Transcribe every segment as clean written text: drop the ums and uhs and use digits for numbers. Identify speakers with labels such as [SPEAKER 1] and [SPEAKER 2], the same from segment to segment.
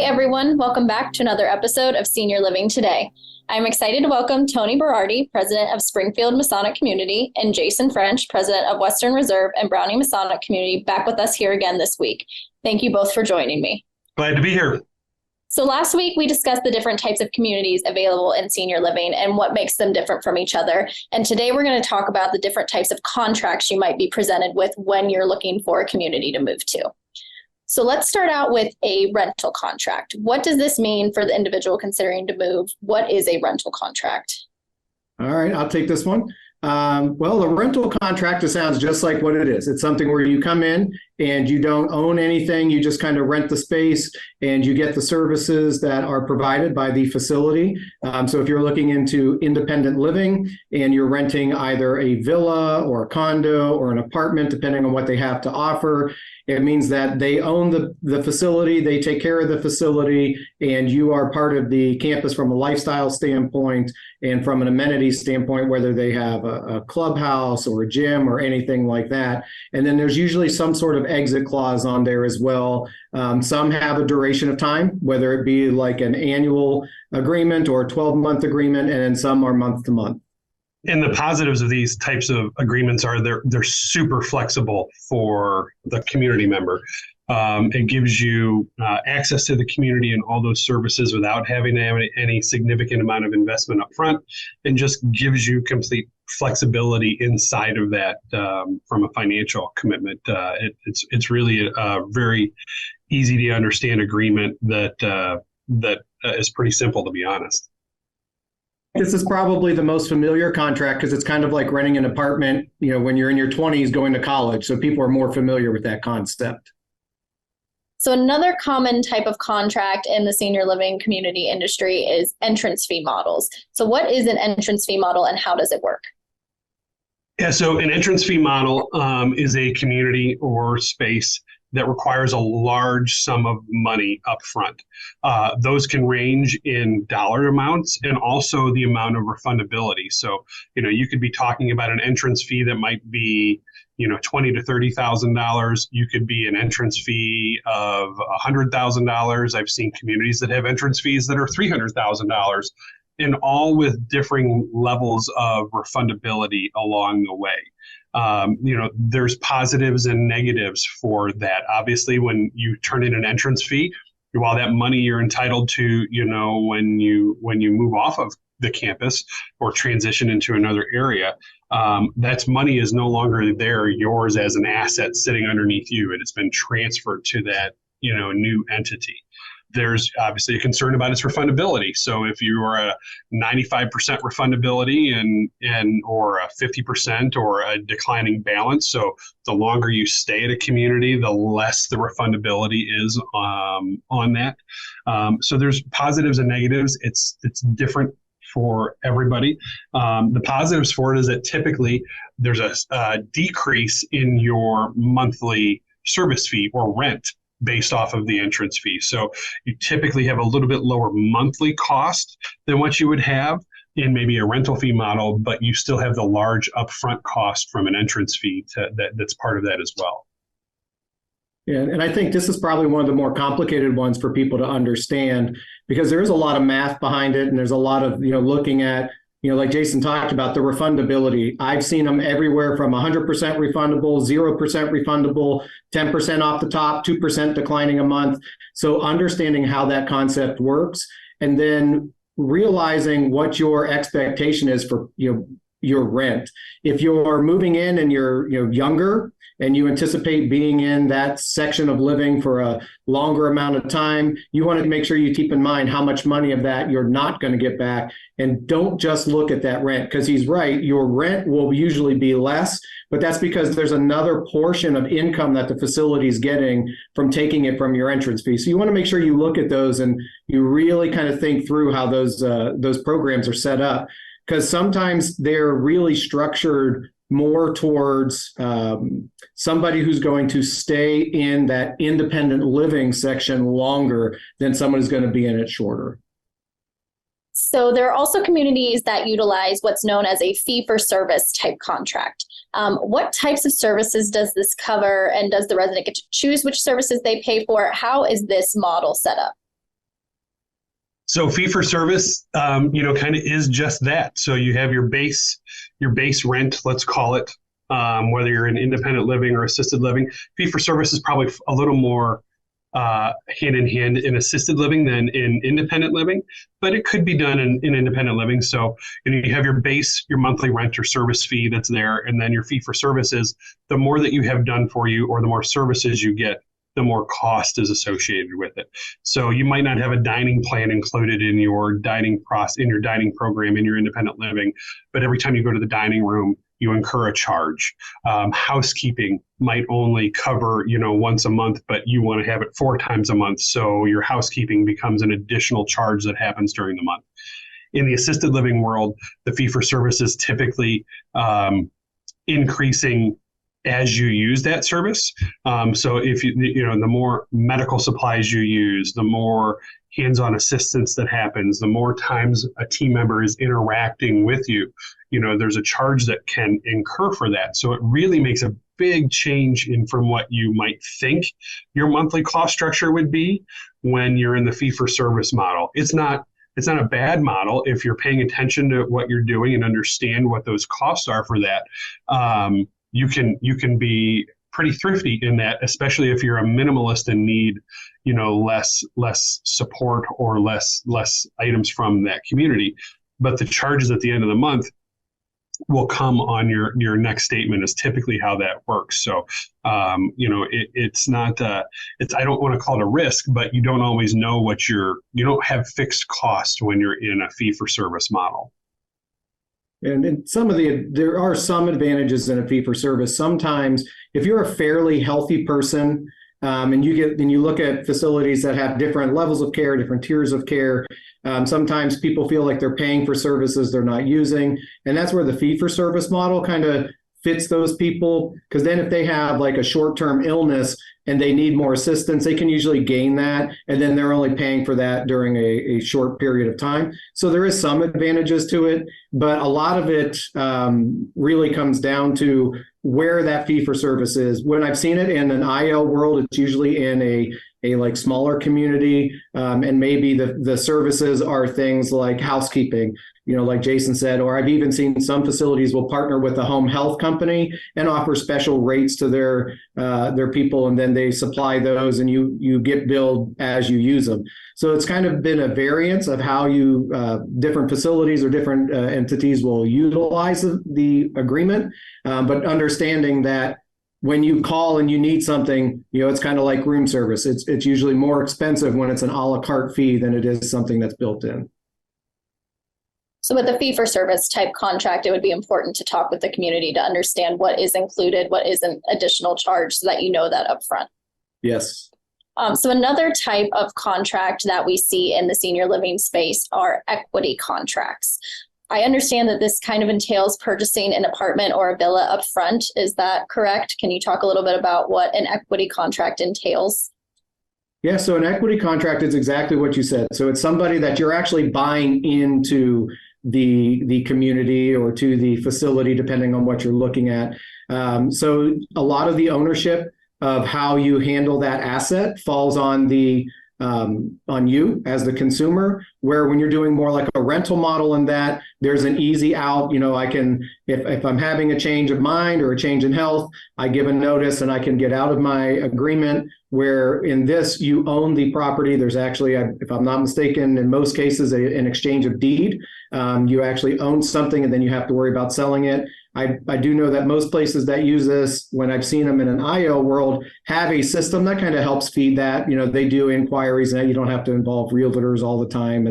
[SPEAKER 1] everyone. Welcome back to another episode of Senior Living Today. I'm excited to welcome Tony Berardi, President of Springfield Masonic Community, and Jason French, President of Western Reserve and Browning Masonic Community, back with us here again this week. Thank you both for joining me.
[SPEAKER 2] Glad to be here.
[SPEAKER 1] So last week, we discussed the different types of communities available in senior living and what makes them different from each other. And today we're going to talk about the different types of contracts you might be presented with when you're looking for a community to move to. So let's start out with a rental contract. What does this mean for the individual considering to move? What is a rental contract?
[SPEAKER 3] All right, I'll take this one. Well, a rental contract sounds just like what it is. It's something where you come in and you don't own anything. You just kind of rent the space and you get the services that are provided by the facility. So if you're looking into independent living and you're renting either a villa or a condo or an apartment, depending on what they have to offer, it means that they own the facility, they take care of the facility, and you are part of the campus from a lifestyle standpoint and from an amenity standpoint, whether they have a clubhouse or a gym or anything like that. And then there's usually some sort of exit clause on there as well. Some have a duration of time, whether it be like an annual agreement or a 12-month agreement, and then some are month to month.
[SPEAKER 2] And the positives of these types of agreements are they're super flexible for the community member. It gives you access to the community and all those services without having to have any significant amount of investment up front, and just gives you complete flexibility inside of that from a financial commitment. It's really a very easy to understand agreement that is pretty simple, to be honest.
[SPEAKER 3] This is probably the most familiar contract because it's kind of like renting an apartment, when you're in your 20s going to college. So people are more familiar with that concept.
[SPEAKER 1] So another common type of contract in the senior living community industry is entrance fee models. So what is an entrance fee model and how does it work?
[SPEAKER 2] Yeah, so an entrance fee model is a community or space that requires a large sum of money up front. Those can range in dollar amounts and also the amount of refundability. So, you could be talking about an entrance fee that might be, $20,000 to $30,000. You could be an entrance fee of $100,000. I've seen communities that have entrance fees that are $300,000, and all with differing levels of refundability along the way. There's positives and negatives for that. Obviously, when you turn in an entrance fee, while that money you're entitled to, when you move off of the campus or transition into another area, that's money is no longer there, yours as an asset sitting underneath you. It has been transferred to that, new entity. There's obviously a concern about its refundability. So if you are a 95% refundability and or a 50% or a declining balance, so the longer you stay at a community, the less the refundability is on that. So there's positives and negatives. It's different for everybody. The positives for it is that typically there's a decrease in your monthly service fee or rent based off of the entrance fee. So you typically have a little bit lower monthly cost than what you would have in maybe a rental fee model, but you still have the large upfront cost from an entrance fee that's part of that as well.
[SPEAKER 3] Yeah, and I think this is probably one of the more complicated ones for people to understand because there is a lot of math behind it, and there's a lot of looking at like Jason talked about, the refundability. I've seen them everywhere from 100% refundable, 0% refundable, 10% off the top, 2% declining a month. So understanding how that concept works and then realizing what your expectation is for your rent. If you're moving in and you're younger and you anticipate being in that section of living for a longer amount of time, you want to make sure you keep in mind how much money of that you're not going to get back. And don't just look at that rent, because he's right. Your rent will usually be less, but that's because there's another portion of income that the facility is getting from taking it from your entrance fee. So you want to make sure you look at those and you really kind of think through how those programs are set up, because sometimes they're really structured more towards somebody who's going to stay in that independent living section longer than someone who's going to be in it shorter.
[SPEAKER 1] So there are also communities that utilize what's known as a fee-for-service type contract. What types of services does this cover, and does the resident get to choose which services they pay for? How is this model set up?
[SPEAKER 2] So fee for service, kind of is just that. So you have your base rent, let's call it, whether you're in independent living or assisted living. Fee for service is probably a little more hand in hand in assisted living than in independent living, but it could be done in independent living. So you have your base, your monthly rent or service fee that's there, and then your fee for service is the more that you have done for you or the more services you get, the more cost is associated with it. So you might not have a dining plan included in your dining program in your independent living, but every time you go to the dining room, you incur a charge. Housekeeping might only cover, once a month, but you want to have it 4 times a month. So your housekeeping becomes an additional charge that happens during the month. In the assisted living world, the fee for service is typically increasing as you use that service. So if the more medical supplies you use, the more hands-on assistance that happens, the more times a team member is interacting with you, there's a charge that can incur for that. So it really makes a big change from what you might think your monthly cost structure would be when you're in the fee-for-service model. It's not a bad model if you're paying attention to what you're doing and understand what those costs are for that. You can be pretty thrifty in that, especially if you're a minimalist and need, less support or less items from that community. But the charges at the end of the month will come on your next statement is typically how that works. So, it's not, I don't want to call it a risk, but you don't always know you don't have fixed cost when you're in a fee for service model.
[SPEAKER 3] And there are some advantages in a fee for service. Sometimes if you're a fairly healthy person, and you look at facilities that have different levels of care, different tiers of care, sometimes people feel like they're paying for services they're not using. And that's where the fee for service model kind of fits those people, because then if they have like a short-term illness and they need more assistance, they can usually gain that, and then they're only paying for that during a short period of time. So there is some advantages to it, but a lot of it really comes down to where that fee for service is. When I've seen it in an IL world, it's usually in a like smaller community, and maybe the services are things like housekeeping, like Jason said, or I've even seen some facilities will partner with a home health company and offer special rates to their people, and then they supply those, and you get billed as you use them. So it's kind of been a variance of how different facilities or different entities will utilize the agreement, but understanding that when you call and you need something, it's kind of like room service. It's usually more expensive when it's an a la carte fee than it is something that's built in.
[SPEAKER 1] So with a fee for service type contract, it would be important to talk with the community to understand what is included, what is an additional charge, so that you know that up front.
[SPEAKER 3] Yes.
[SPEAKER 1] So another type of contract that we see in the senior living space are equity contracts. I understand that this kind of entails purchasing an apartment or a villa up front. Is that correct? Can you talk a little bit about what an equity contract entails?
[SPEAKER 3] Yeah, so an equity contract is exactly what you said. So it's somebody that you're actually buying into the community or to the facility, depending on what you're looking at. So a lot of the ownership of how you handle that asset falls on you as the consumer, where when you're doing more like a rental model in that, there's an easy out. I can, if I'm having a change of mind or a change in health, I give a notice and I can get out of my agreement, where in this, you own the property. There's actually, if I'm not mistaken, in most cases, an exchange of deed. You actually own something and then you have to worry about selling it. I do know that most places that use this, when I've seen them in an IO world, have a system that kind of helps feed that. They do inquiries and you don't have to involve realtors all the time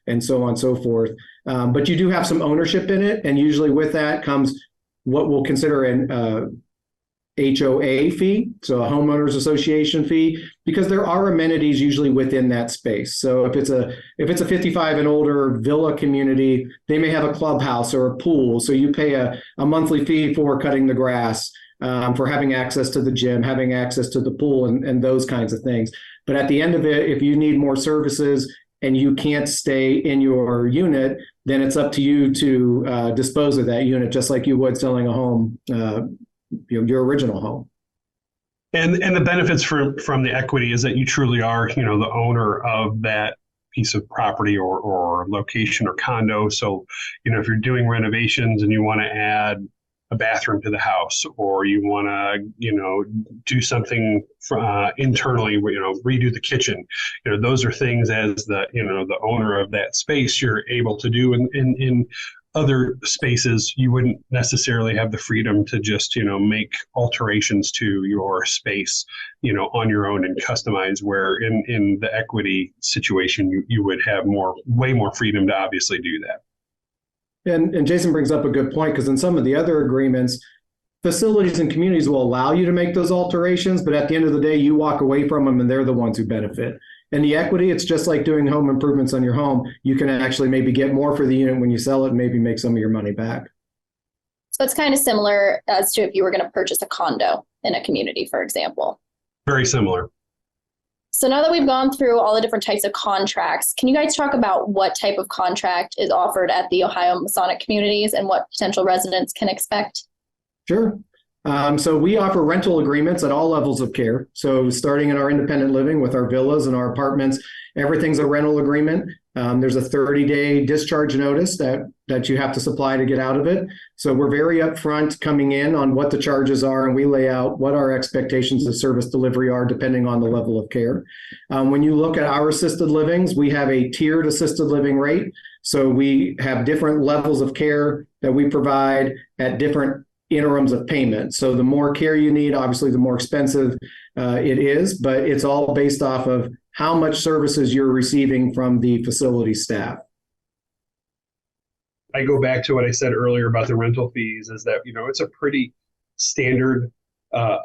[SPEAKER 3] and so on and so forth. But you do have some ownership in it. And usually with that comes what we'll consider an HOA fee, so a homeowners association fee, because there are amenities usually within that space. So if it's a 55 and older villa community, they may have a clubhouse or a pool. So you pay a monthly fee for cutting the grass, for having access to the gym, having access to the pool, and those kinds of things. But at the end of it, if you need more services and you can't stay in your unit, then it's up to you to dispose of that unit, just like you would selling a home, your original home. And
[SPEAKER 2] the benefits from the equity is that you truly are, the owner of that piece of property or location or condo. So, if you're doing renovations and you want to add a bathroom to the house, or you want to, do something internally, redo the kitchen, those are things as the owner of that space you're able to do. In other spaces, you wouldn't necessarily have the freedom to just, make alterations to your space, on your own and customize, where in the equity situation, you would have way more freedom to obviously do that.
[SPEAKER 3] And Jason brings up a good point, because in some of the other agreements, facilities and communities will allow you to make those alterations, but at the end of the day, you walk away from them and they're the ones who benefit. In the equity, it's just like doing home improvements on your home. You can actually maybe get more for the unit when you sell it and maybe make some of your money back.
[SPEAKER 1] So it's kind of similar as to if you were going to purchase a condo in a community, for example.
[SPEAKER 2] Very similar.
[SPEAKER 1] So now that we've gone through all the different types of contracts, can you guys talk about what type of contract is offered at the Ohio Masonic communities and what potential residents can expect?
[SPEAKER 3] Sure. So we offer rental agreements at all levels of care. So starting in our independent living with our villas and our apartments, everything's a rental agreement. There's a 30-day discharge notice that you have to supply to get out of it. So we're very upfront coming in on what the charges are, and we lay out what our expectations of service delivery are depending on the level of care. When you look at our assisted livings, we have a tiered assisted living rate. So we have different levels of care that we provide at different interims of payment. So the more care you need, obviously, the more expensive it is, but it's all based off of how much services you're receiving from the facility staff.
[SPEAKER 2] I go back to what I said earlier about the rental fees, is that, it's a pretty standard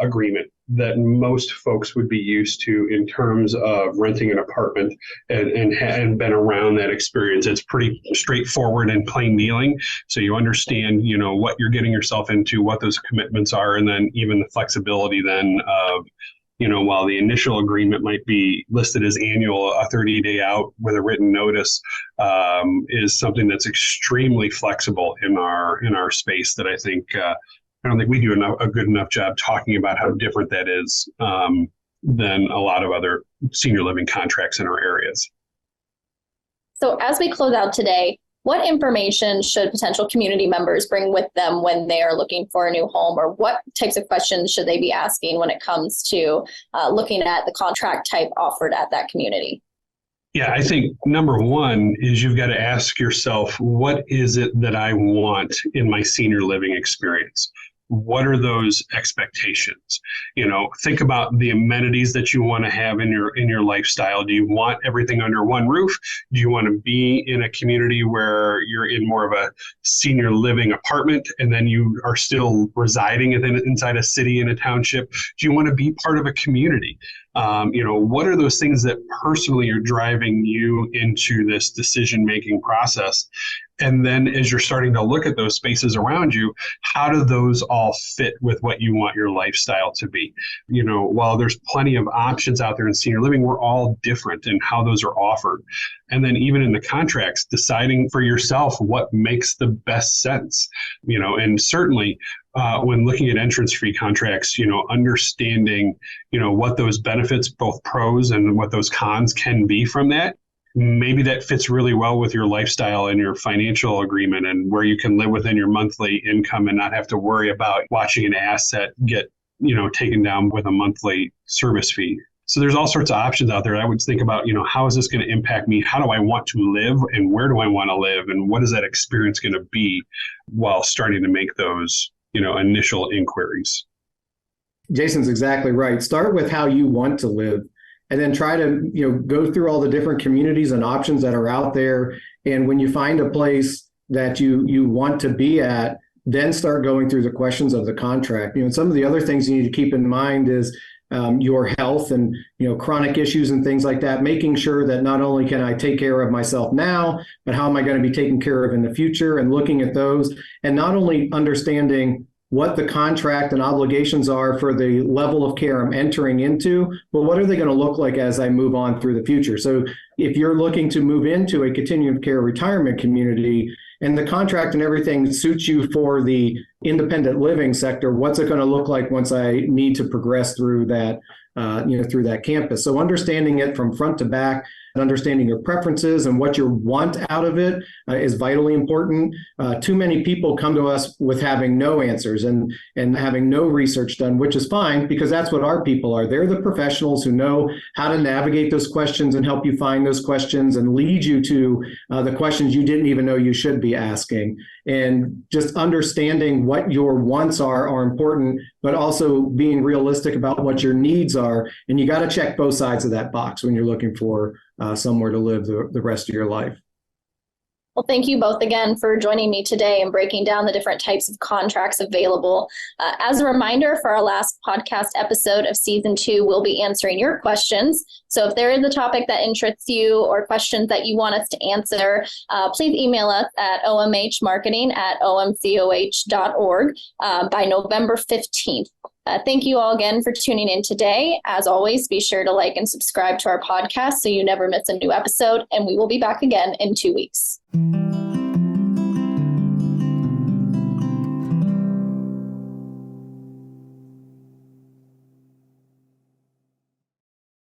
[SPEAKER 2] agreement that most folks would be used to in terms of renting an apartment and been around that experience. It's pretty straightforward and plain dealing. So you understand, what you're getting yourself into, what those commitments are, and then even the flexibility then of, while the initial agreement might be listed as annual, a 30-day out with a written notice is something that's extremely flexible in our space that I don't think we do a good enough job talking about how different that is than a lot of other senior living contracts in our areas.
[SPEAKER 1] So as we close out today, what information should potential community members bring with them when they are looking for a new home, or what types of questions should they be asking when it comes to looking at the contract type offered at that community?
[SPEAKER 2] Yeah, I think number one is you've got to ask yourself, what is it that I want in my senior living experience? What are those expectations? Think about the amenities that you want to have in your lifestyle. Do you want everything under one roof? Do you want to be in a community where you're in more of a senior living apartment and then you are still residing inside a city in a township? Do you want to be part of a community? What are those things that personally are driving you into this decision-making process? And then as you're starting to look at those spaces around you, how do those all fit with what you want your lifestyle to be? While there's plenty of options out there in senior living, we're all different in how those are offered. And then even in the contracts, deciding for yourself what makes the best sense, and certainly when looking at entrance fee contracts, understanding, what those benefits, both pros and what those cons can be from that. Maybe that fits really well with your lifestyle and your financial agreement, and where you can live within your monthly income and not have to worry about watching an asset get, taken down with a monthly service fee. So there's all sorts of options out there. I would think about, how is this going to impact me? How do I want to live, and where do I want to live? And what is that experience going to be while starting to make those, initial inquiries?
[SPEAKER 3] Jason's exactly right. Start with how you want to live, and then try to, go through all the different communities and options that are out there. And when you find a place that you want to be at, then start going through the questions of the contract. Some of the other things you need to keep in mind is your health and, chronic issues and things like that, making sure that not only can I take care of myself now, but how am I going to be taken care of in the future, and looking at those, and not only understanding what the contract and obligations are for the level of care I'm entering into, but what are they going to look like as I move on through the future? So if you're looking to move into a continuum of care retirement community and the contract and everything suits you for the independent living sector, what's it going to look like once I need to progress through that, through that campus? So understanding it from front to back, understanding your preferences and what you want out of it is vitally important. Too many people come to us with having no answers and having no research done, which is fine because that's what our people are. They're the professionals who know how to navigate those questions and help you find those questions and lead you to the questions you didn't even know you should be asking. And just understanding what your wants are important, but also being realistic about what your needs are. And you got to check both sides of that box when you're looking for somewhere to live the rest of your life.
[SPEAKER 1] Well, thank you both again for joining me today and breaking down the different types of contracts available. As a reminder, for our last podcast episode of season 2, we'll be answering your questions. So if there is a topic that interests you or questions that you want us to answer, please email us at omhmarketing@omcoh.org by November 15th. Thank you all again for tuning in today. As always, be sure to like and subscribe to our podcast so you never miss a new episode, and we will be back again in 2 weeks.